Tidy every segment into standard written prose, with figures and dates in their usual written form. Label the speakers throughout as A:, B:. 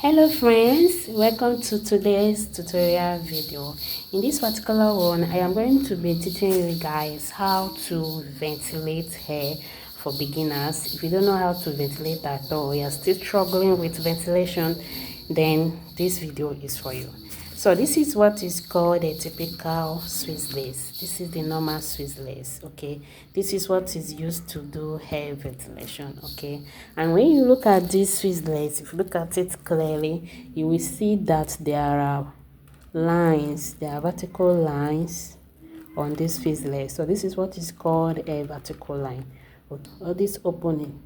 A: Hello friends, welcome to today's tutorial video. In this particular one, I am going to be teaching you guys how to ventilate hair for beginners. If you don't know how to ventilate at all, you are still struggling with ventilation, then this video is for you. So this is what is called a typical Swiss lace. This is the normal Swiss lace, okay? This is what is used to do hair ventilation, okay? And when you look at this Swiss lace, if you look at it clearly, you will see that there are lines, there are vertical lines on this Swiss lace. So this is what is called a vertical line. Or this opening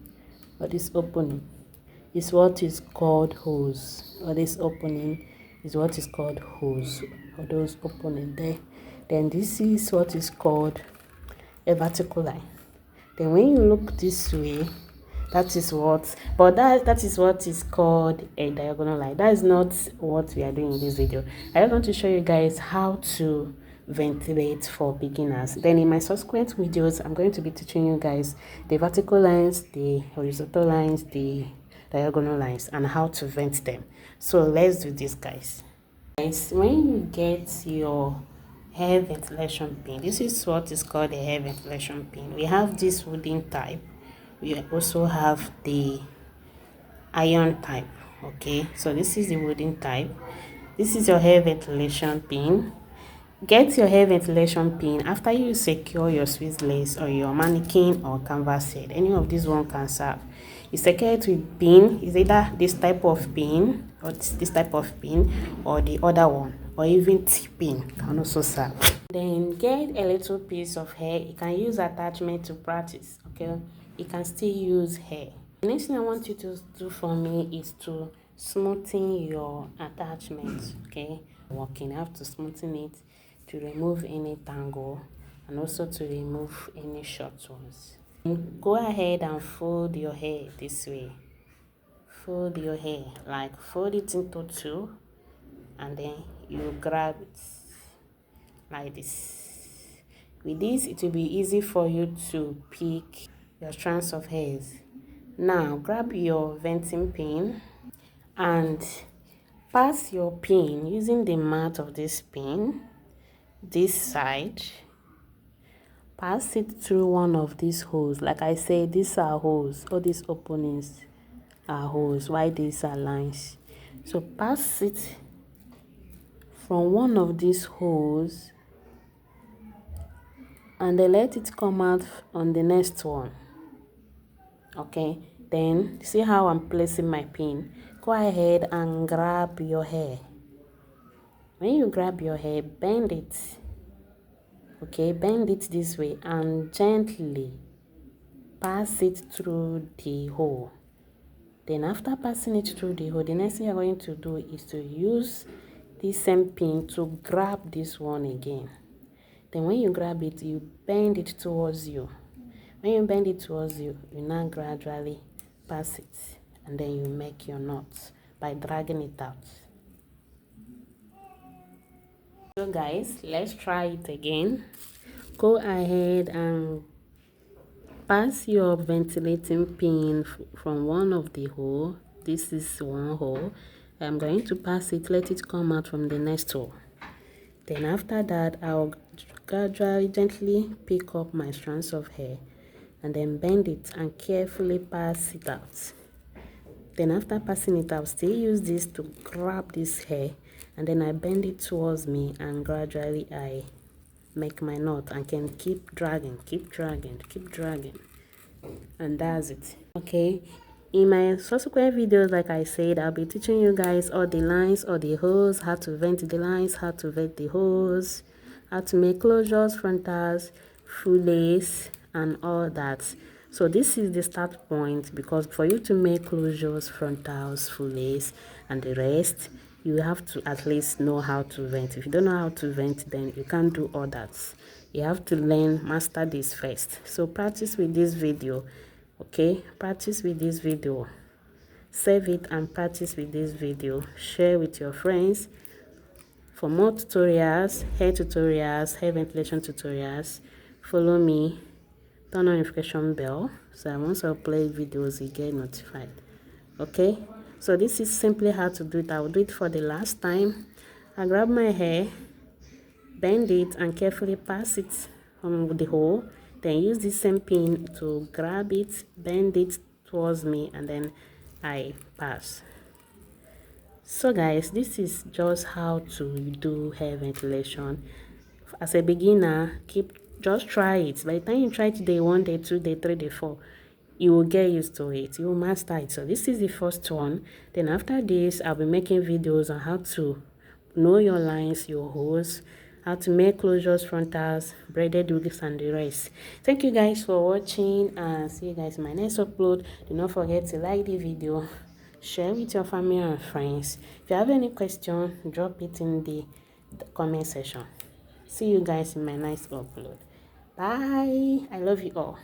A: is what is called hose. Or this opening is what is called hose, or those opening there. Then this is what is called a vertical line. Then when you look this way, that is what, but that is what is called a diagonal line. That is not what we are doing in this video. I just want to show you guys how to ventilate for beginners. Then in my subsequent videos, I'm going to be teaching you guys the vertical lines, the horizontal lines, the diagonal lines, and how to vent them. So let's do this, guys. When you get your hair ventilation pin, this is what is called a hair ventilation pin. We have this wooden type, we also have the iron type, okay? So this is the wooden type. This is your hair ventilation pin. Get your hair ventilation pin after you secure your Swiss lace or your mannequin or canvas head. Any of these one can serve. You secure it with pin. Is either this type of pin or this type of pin or the other one, or even T-pin can also serve. Then get a little piece of hair. You can use attachment to practice, okay? You can still use hair. The next thing I want you to do for me is to smoothen your attachment, okay? Working, I have to smoothen it to remove any tangle and also to remove any short ones. Go ahead and fold your hair this way. Fold your hair, like fold it into two, and then you grab it like this. With this, it will be easy for you to pick your strands of hairs. Now grab your venting pin and pass your pin using the mouth of this pin, this side. Pass it through one of these holes. Like I said, these are holes. All these openings are holes, while these are lines. So pass it from one of these holes and then let it come out on the next one, okay? Then see how I'm placing my pin. Go ahead and grab your hair. When you grab your hair, bend it, okay? Bend it this way and gently pass it through the hole. Then after passing it through the hole, the next thing you're going to do is to use this same pin to grab this one again. Then when you grab it, you bend it towards you. When you bend it towards you, you now gradually pass it, and then you make your knots by dragging it out. So guys, let's try it again. Go ahead and pass your ventilating pin from one of the hole. This is one hole. I'm going to pass it, let it come out from the next hole. Then after that, I'll gradually gently pick up my strands of hair and then bend it and carefully pass it out. Then after passing it, I'll still use this to grab this hair, and then I bend it towards me and gradually I make my knot and can keep dragging, and that's it, okay? In my subsequent videos, like I said, I'll be teaching you guys all the lines, all the holes, how to vent the lines, how to vent the holes, how to make closures, frontals, full lace, and all that. So this is the start point, because for you to make closures, frontals, full lace, and the rest, you have to at least know how to vent. If you don't know how to vent, then you can't do all that. You have to master this first. So practice with this video, okay? Practice with this video. Save it and practice with this video. Share with your friends. For more tutorials, hair ventilation tutorials, follow me. Turn on notification bell so once I upload videos you get notified, okay? So this is simply how to do it. I will do it for the last time. I grab my hair, bend it, and carefully pass it on the hole. Then use the same pin to grab it, bend it towards me, and then I pass. So guys, this is just how to do hair ventilation. As a beginner, just try it. By the time you try it day 1, day 2, day 3, day 4, you will get used to it. You will master it. So this is the first one. Then after this, I'll be making videos on how to know your lines, your holes, how to make closures, frontals, braided wigs, and the rest. Thank you guys for watching, and see you guys in my next upload. Do not forget to like the video, share with your family and friends. If you have any question, drop it in the comment section. See you guys in my next upload. Bye. I love you all.